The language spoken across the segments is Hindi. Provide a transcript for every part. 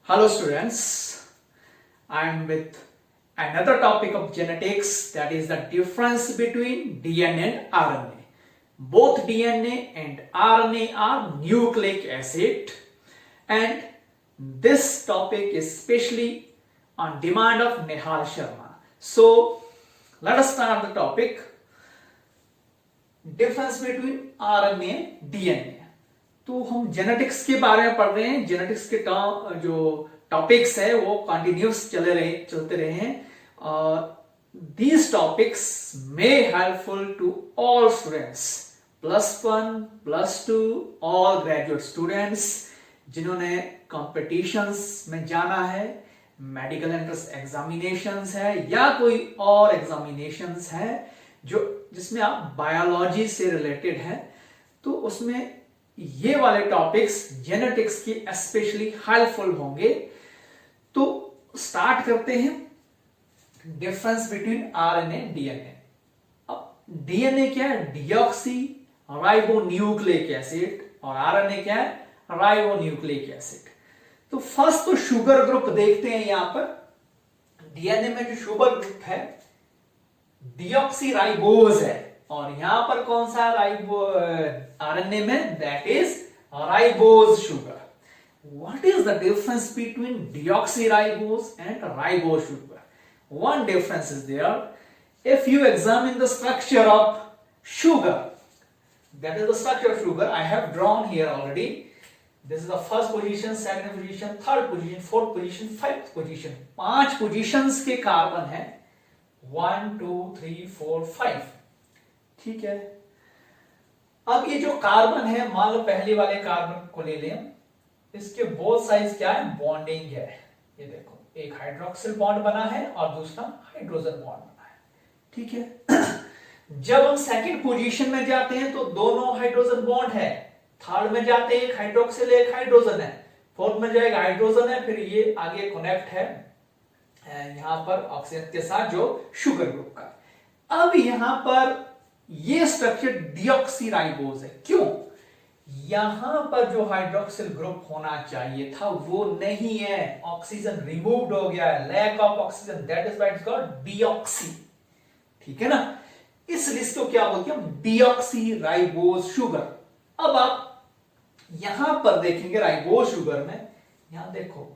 Hello students, I am with another topic of genetics, that is the difference between DNA and RNA. Both DNA and RNA are nucleic acid, and this topic is specially on demand of Nehal Sharma. So let us start the topic, difference between RNA and DNA. तो हम जेनेटिक्स के बारे में पढ़ रहे हैं। जेनेटिक्स के जो टॉपिक्स है वो कंटिन्यूस चलते रहे हैं। These topics may helpful to all students, +1, +2, all graduate students जिन्होंने कॉम्पिटिशन्स में जाना है, मेडिकल एंट्रेंस एग्जामिनेशंस है या कोई और एग्जामिनेशंस है जिसमें आप बायोलॉजी से रिलेटेड है, तो उसमें ये वाले टॉपिक्स जेनेटिक्स की स्पेशली हेल्पफुल होंगे। तो स्टार्ट करते हैं difference between RNA and DNA. अब डीएनए क्या है? डीऑक्सी राइबोन्यूक्लिक एसिड, और आरएनए क्या है? Ribonucleic acid. तो फर्स्ट तो शुगर ग्रुप देखते हैं। यहां पर डीएनए में जो शुगर ग्रुप है डीऑक्सी राइबोज है, और यहां पर कौन सा आरएनए में? That is ribose sugar. What is the difference between deoxyribose and ribose sugar? One difference is there. If you examine the structure of sugar, that is the structure of sugar, I have drawn here already. This is the first position, second position, third position, fourth position, fifth position. 5 positions के कार्बन है, 1 2 3 4 5। ठीक है। अब ये जो कार्बन है, मान लो पहले वाले कार्बन को ले लें, इसके बोथ साइड क्या है? बॉन्डिंग है। ये देखो, एक हाइड्रोक्सिल बॉन्ड बना है और दूसरा हाइड्रोजन बॉन्ड बना है। ठीक है। जब हम सेकंड पोजीशन में जाते हैं तो दोनों हाइड्रोजन बॉन्ड है, थर्ड में जाते हैं एक हाइड्रोक्सिल एक हाइड्रोजन है, फोर्थ में जाएगा हाइड्रोजन है, फिर ये आगे कनेक्ट है यहां पर ऑक्सीजन के साथ जो शुगर ग्रुप का। अब यहां पर ये स्ट्रक्चर डीऑक्सीराइबोज है। क्यों? यहां पर जो हाइड्रोक्सिल ग्रुप होना चाहिए था वो नहीं है, ऑक्सीजन रिमूव्ड हो गया है, lack of oxygen, that is why it's called deoxy. ठीक है ना। इस लिस्ट को क्या बोलते हैं? Deoxyribose sugar. अब आप यहां पर देखेंगे राइबोज शुगर में, यहां देखो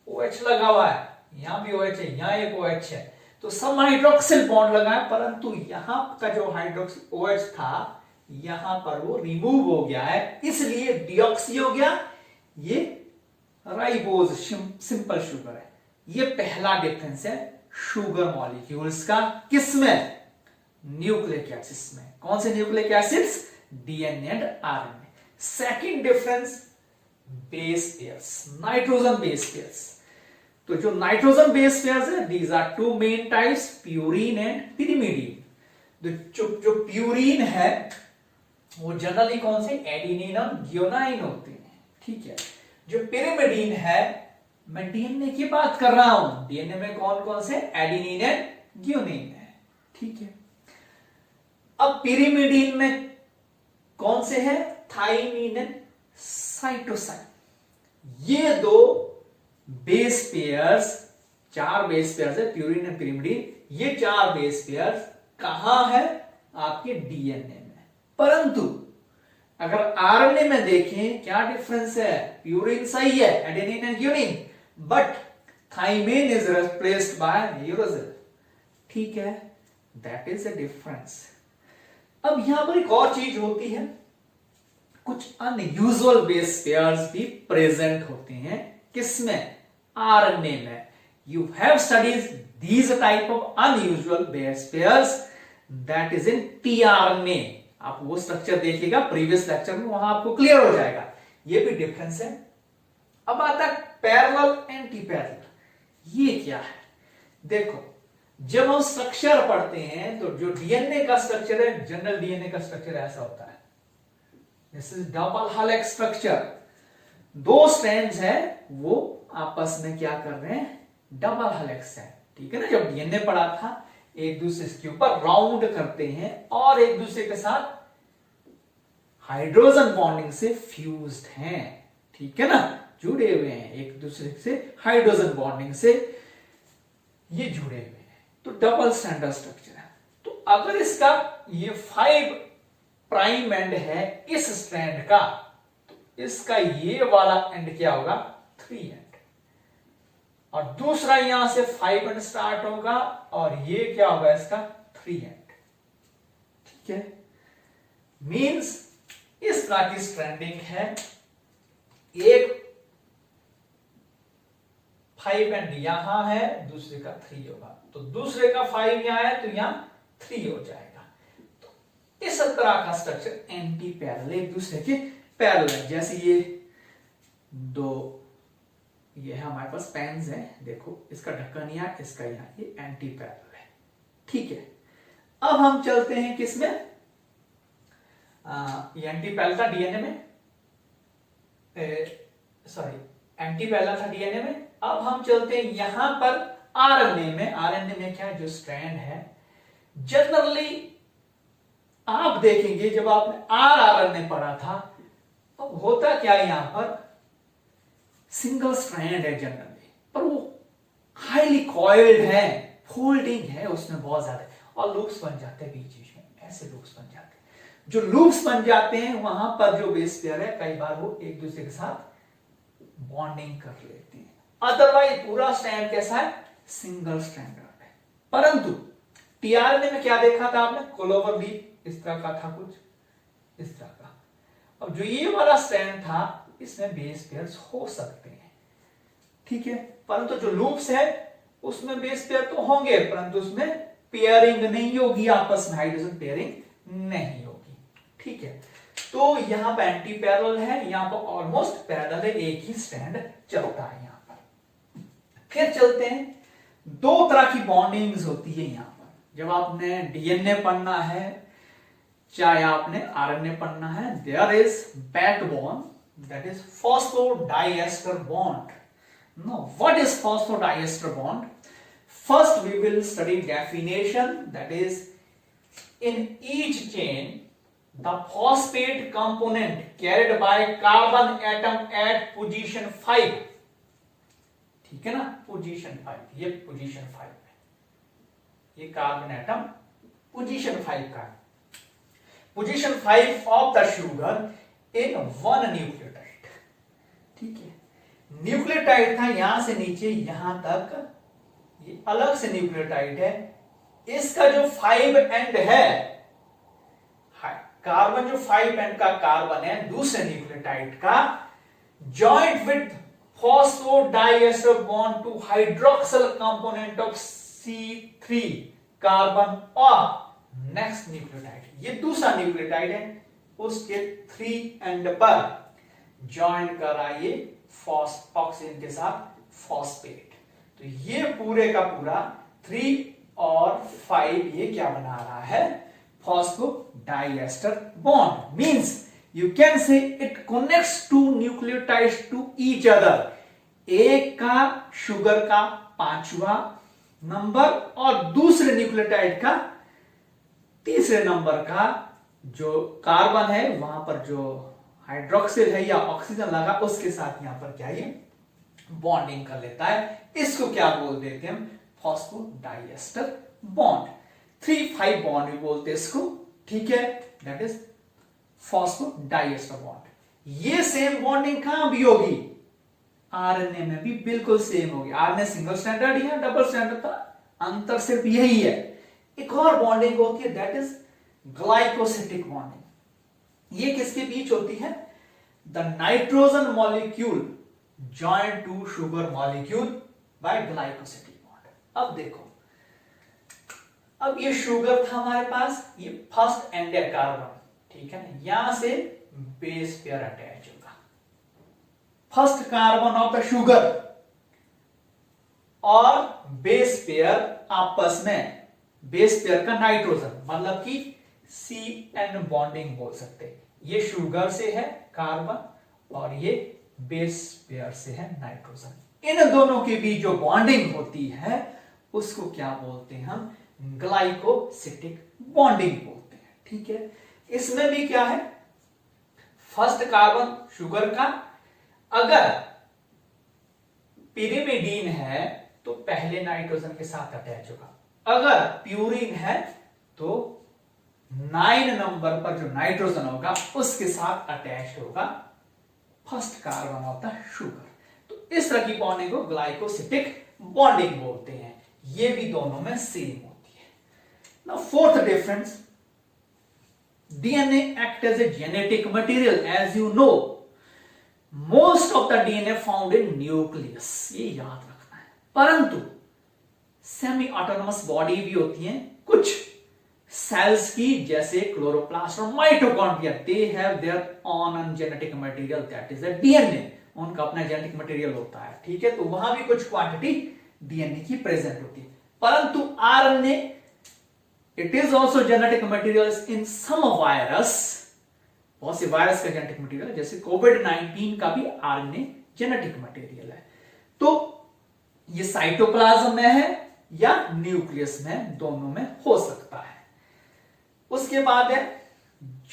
OH लगा हुआ है, यहां भी OH है, यहां एक OH है, तो सब हाइड्रोक्सिल बॉन्ड लगा है, परंतु यहां का जो हाइड्रोक्सिल OH था यहां पर वो रिमूव हो गया है, इसलिए डीऑक्सी हो गया, ये राइबोज सिंपल शुगर है। ये पहला डिफरेंस है शुगर मॉलिक्यूल्स का। किसमें? न्यूक्लिक एसिड्स में। कौन से nucleic acids? DNA and RNA. Second difference base pairs, nitrogen base pairs. तो जो नाइट्रोजन बेस पेयर्स है, these are 2 main types, purine and pyrimidine. जो प्यूरीन है वो जनरली कौन से? एडिनिन और ग्यूनाइन होते हैं। ठीक है। जो पिरिमिडीन है, मैं डीएनए की बात कर रहा हूं, डीएनए में कौन कौन से? एडिनिन एंड ग्यूनिन है। ठीक है। अब पिरिमिडीन में कौन से हैं? Thymine and cytosine. ये दो बेस पेयर्स, 4 बेस पेयर्स है, प्यूरिन एंड पिरिमिडीन। ये 4 बेस पेयर्स कहां है? आपके डीएनए में। परंतु अगर आरएनए में देखें, क्या डिफरेंस है? प्यूरिन सही है, adenine and guanine, but thymine is replaced by uracil. ठीक है। That is a difference. अब यहां पर एक और चीज होती है, कुछ अनयूजुअल बेस पेयर्स भी प्रेजेंट होते हैं। किसमें? आरएनए में। You have studies these type of unusual base pairs, that is in tRNA. आप वो स्ट्रक्चर देखिएगा प्रीवियस लेक्चर में, वहां आपको क्लियर हो जाएगा। ये भी डिफरेंस है। अब आता है पैरेलल एंटी पैरेलल। ये क्या है? देखो, जब हम स्ट्रक्चर पढ़ते हैं तो जो डीएनए का स्ट्रक्चर है, जनरल डीएनए का स्ट्रक्चर ऐसा होता है, this is double helix structure. 2 strands है, वो आपस में क्या कर रहे हैं? डबल हेलिक्स है। ठीक है ना। जब डीएनए पढ़ा था, एक दूसरे के ऊपर राउंड करते हैं और एक दूसरे के साथ हाइड्रोजन बॉन्डिंग से फ्यूज्ड हैं। ठीक है ना, जुड़े हुए हैं एक दूसरे से हाइड्रोजन बॉन्डिंग से, ये जुड़े हुए हैं, तो डबल स्ट्रैंडर्ड स्ट्रक्चर है। तो अगर इसका ये 5 प्राइम एंड है इस स्ट्रैंड का, तो इसका ये वाला एंड क्या होगा, 3 एंड, और दूसरा यहां से 5 एंड स्टार्ट होगा और ये क्या होगा इसका 3 एंड, ठीक है। मींस इस तरह की स्ट्रैंडिंग है, एक 5 एंड यहां है, दूसरे का 3 होगा, तो दूसरे का 5 यहां है तो यहां 3 हो जाएगा। तो इस तरह का स्ट्रक्चर एंटी पैरेलल, एक दूसरे के पैरेलल, जैसे ये दो, ये है हमारे पास पेन्स है, देखो इसका ढक्कन यहां, इसका यहां, ये एंटी पैरेलल है, ठीक है। अब हम चलते हैं किसमें, ये एंटी पैरेलल था डीएनए में, सॉरी एंटी पैरेलल था डीएनए में। अब हम चलते हैं यहां पर आरएनए में। आरएनए में क्या जो स्ट्रैंड है, जनरली आप देखेंगे जब आपने आरएनए पढ़ा था, अब होता क्या है, यहां पर सिंगल स्ट्रैंड है जनरली, पर वो हाईली कॉइल्ड है, फोल्डिंग है उसमें बहुत ज्यादा, और लूप्स बन जाते हैं बीच बीच में, ऐसे लूप्स बन जाते हैं। जो लूप्स बन जाते हैं वहां पर जो बेस पेयर है, कई बार वो एक दूसरे के साथ बॉन्डिंग कर लेते हैं, अदरवाइज पूरा स्ट्रैंड कैसा है, सिंगल स्ट्रैंडर्ड है। परंतु टीआरएनए में क्या देखा था आपने, क्लोवर लीफ इस तरह का था, कुछ इस तरह का। अब जो ये वाला स्ट्रैंड था, इसमें बेस पेयर्स हो सकते हैं, ठीक है, परंतु जो लूप्स है उसमें बेस पेयर तो होंगे, परंतु उसमें पेयरिंग नहीं होगी, आपस में हाइड्रोजन पेयरिंग नहीं होगी, ठीक है। तो यहां पर एंटी पैरेलल है, यहां पर ऑलमोस्ट पैरेलल है, एक ही स्ट्रैंड चलता है यहां पर। फिर चलते हैं, दो तरह की बॉन्डिंग्स होती है यहां पर, जब आपने डीएनए पढ़ना है चाहे आपने आरएनए पढ़ना है, there is backbone, that is phosphodiester bond. Now, what is phosphodiester bond? First, we will study definition, that is, in each chain, the phosphate component carried by carbon atom at position 5. ठीक है ना, पोजीशन 5, ये पोजीशन 5 है, ये कार्बन एटम पोजीशन 5 का, position 5 of the sugar in 1 nucleotide, ठीक है। न्यूक्लियोटाइड था यहां से नीचे यहां तक, ये अलग से न्यूक्लियोटाइड है, इसका जो 5 एंड है, कार्बन जो 5 एंड का कार्बन है दूसरे न्यूक्लियोटाइड का, joint with phosphodiester bond to hydroxyl component of C3 carbon और नेक्स्ट न्यूक्लियोटाइड, ये दूसरा न्यूक्लियोटाइड है, उसके 3 एंड पर ज्वाइन करा ये ऑक्सीजन के साथ फॉस्फेट। तो ये पूरे का पूरा 3 और 5 ये क्या बना रहा है, phosphodiester bond. Means you can say it connects to nucleotides to each other. एक का शुगर का 5वां नंबर और दूसरे न्यूक्लियोटाइड का 3रे नंबर का जो कार्बन है, वहां पर जो हाइड्रोक्सिल है या ऑक्सीजन लगा उसके साथ यहां पर क्या ये बॉन्डिंग कर लेता है। इसको क्या बोल देते हैं हम, फॉस्फोडाइएस्टर बॉन्ड। 3-5 बॉन्ड भी बोलते हैं इसको, ठीक है, दैट इज फॉस्फोडाइएस्टर बॉन्ड। ये सेम बॉन्डिंग कहां भी होगी, आरएनए में भी बिल्कुल सेम होगी। आरएनए सिंगल स्टैंडर्ड या डबल स्टैंडर्ड था, अंतर सिर्फ यही है। एक और बॉन्डिंग होती है दैट इज ग्लाइकोसिटिक बॉन्डिंग। ये किसके बीच होती है, the nitrogen molecule joint to sugar molecule by glycosidic bond. अब देखो, अब ये शुगर था हमारे पास, ये फर्स्ट एंड कार्बन, ठीक है ना, यहां से बेस पेयर अटैच होगा, first carbon of the sugar और बेस पेयर आपस में, बेस पेयर का नाइट्रोजन, मतलब कि CN बॉन्डिंग बोल सकते हैं। ये शुगर से है कार्बन और ये बेस पेयर से है नाइट्रोजन। इन दोनों के बीच जो बॉन्डिंग होती है उसको क्या बोलते हैं हम, ग्लाइकोसिटिक बॉन्डिंग बोलते हैं, ठीक है। इसमें भी क्या है, फर्स्ट कार्बन शुगर का अगर पिरिमिडीन है तो पहले नाइट्रोजन के साथ अटैच होगा, अगर प्यूरिन है तो 9 नंबर पर जो नाइट्रोजन होगा उसके साथ अटैच होगा first carbon of the sugar. तो इस तरह की बॉन्डिंग को ग्लाइकोसिटिक बॉन्डिंग बोलते हैं। ये भी दोनों में सेम होती है। Now fourth difference, DNA act as a genetic material, as you know. Most of the DNA found in nucleus, ये याद रखना है। परंतु सेमी ऑटोनोमस बॉडी भी होती हैं कुछ सेल्स की, जैसे क्लोरोप्लास्ट और mitochondria, they have their own genetic material, that is the DNA। उनका अपना जेनेटिक मटेरियल होता है, ठीक है। तो वहां भी कुछ क्वांटिटी DNA की प्रेजेंट होती है। परंतु RNA, it is also genetic materials in some virus, बहुत से वायरस का जेनेटिक मटेरियल, जैसे कोविड-19 का भी RNA जेनेटिक मटेरियल है। तो ये साइटोप्लाज्म में है या न्यूक्लियस में, दोनों में हो सकता है। उसके बाद है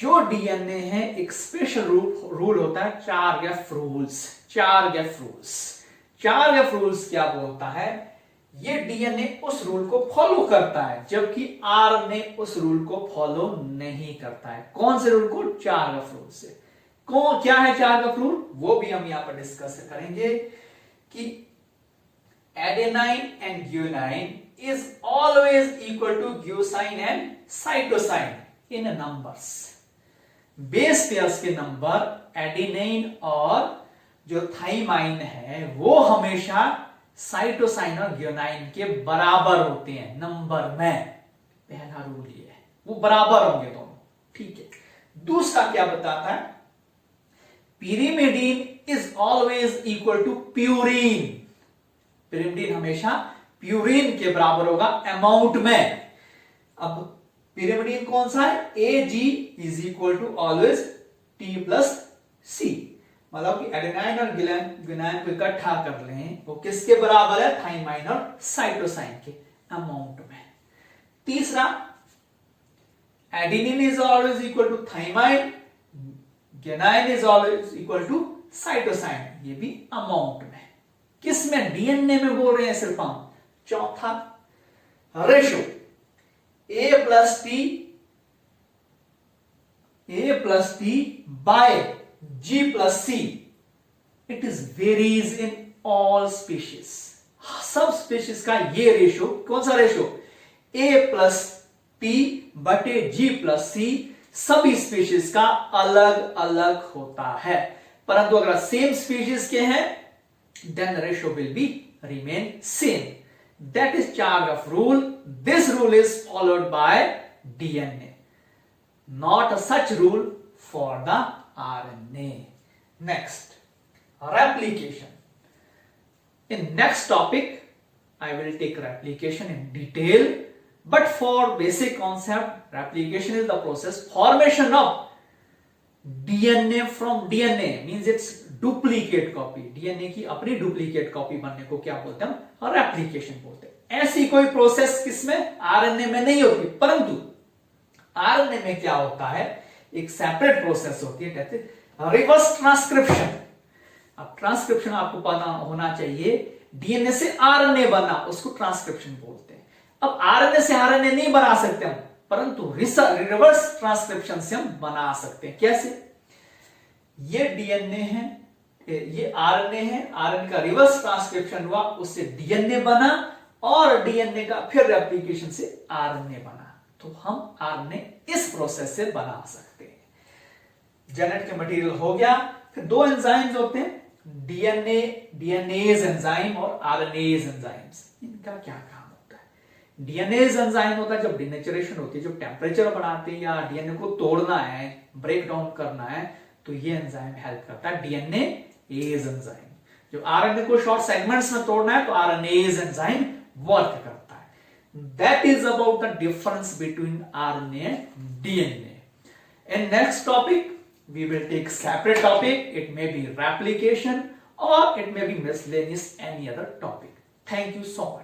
जो DNA है, एक स्पेशल रूल होता है, चार्गेफ रूल्स। चार्गेफ रूल्स क्या बोलता है? ये DNA उस रूल को फॉलो करता है, जबकि RNA उस रूल को फॉलो नहीं करता है। कौन से रूल को? चार्गेफ रूल से। क्या है चार्गेफ रूल? वो भी हम यहां पर डिस्कस करेंगे कि adenine and guanine is always equal to ग्यूसाइन and cytosine in numbers. Base pairs के नंबर एडेनाइन और जो थाइमाइन है वो हमेशा साइटोसाइन और ग्यूनाइन के बराबर होते हैं नंबर में। पहला रूल ये है, वो बराबर होंगे दोनों, ठीक है। दूसरा क्या बताता है? Pyrimidine is always equal to purine. Pyrimidine हमेशा प्यूरिन के बराबर होगा अमाउंट में। अब पिरिमिडीन कौन सा है? Ag is equal to always T plus C। मतलब कि एडेनाइन और ग्यूनाइन को इकट्ठा कर लें, वो किसके बराबर है? थाइमाइन और साइटोसाइन के अमाउंट में। तीसरा, adenine is always equal to thymine, guanine is always equal to cytosine, ये भी अमाउंट में। किसमें? डीएनए में बोल रहे हैं सिर्फ हम। चौथा, ratio A plus T by G plus C, it is varies in all species। सब स्पीशीज का ये रेशो, कौन सा रेशो? A प्लस टी बटे G प्लस C सभी स्पीशीज का अलग अलग होता है। परंतु अगर सेम स्पीशीज के हैं then the ratio will be remain same. That is Chargaff rule. This rule is followed by DNA, not a such rule for the RNA. Next, replication. In next topic, I will take replication in detail. But for basic concept, replication is the process formation of DNA from DNA, means its duplicate copy। DNA की अपनी डुप्लीकेट कॉपी बनने को क्या बोलते हैं? हम रेप्लिकेशन बोलते हैं। ऐसी कोई प्रोसेस किसमें? RNA में नहीं होती। परंतु RNA में क्या होता है? एक सेपरेट प्रोसेस होती है, कहते हैं रिवर्स ट्रांसक्रिप्शन। अब ट्रांसक्रिप्शन आपको पता होना चाहिए, डीएनए से आरएनए बना, उसको ट्रांसक्रिप्शन बोलते हैं। अब आरएनए से आरएनए नहीं बना सकते हम, परंतु रिवर्स ट्रांसक्रिप्शन से हम बना सकते हैं। कैसे? ये डीएनए है, ये आरएनए है, आरएनए का रिवर्स ट्रांसक्रिप्शन हुआ, उससे डीएनए बना, और डीएनए का फिर रेप्लिकेशन से आरएनए बना। तो हम आरएनए इस प्रोसेस से बना सकते हैं। जेनेटिक मटेरियल हो गया। फिर दो एंजाइम्स होते हैं, डीएनएज एंजाइम और आरएनएज एंजाइम्स। इनका क्या काम होता है? डीएनएज एंजाइम होता है जब डिनेचरेशन होती है, जब टेम्परेचर बढ़ाते हैं या डीएनए को तोड़ना है, ब्रेक डाउन करना है, तो ये एंजाइम हेल्प करता है, डीएनएज एंजाइम। जब आरएनए को शॉर्ट सेगमेंट्स में तोड़ना है तो आरएनएज एंजाइम वर्क करता है। That is about the difference between RNA and DNA. In next topic we will take separate topic. It may be replication or it may be miscellaneous any other topic. Thank you so much.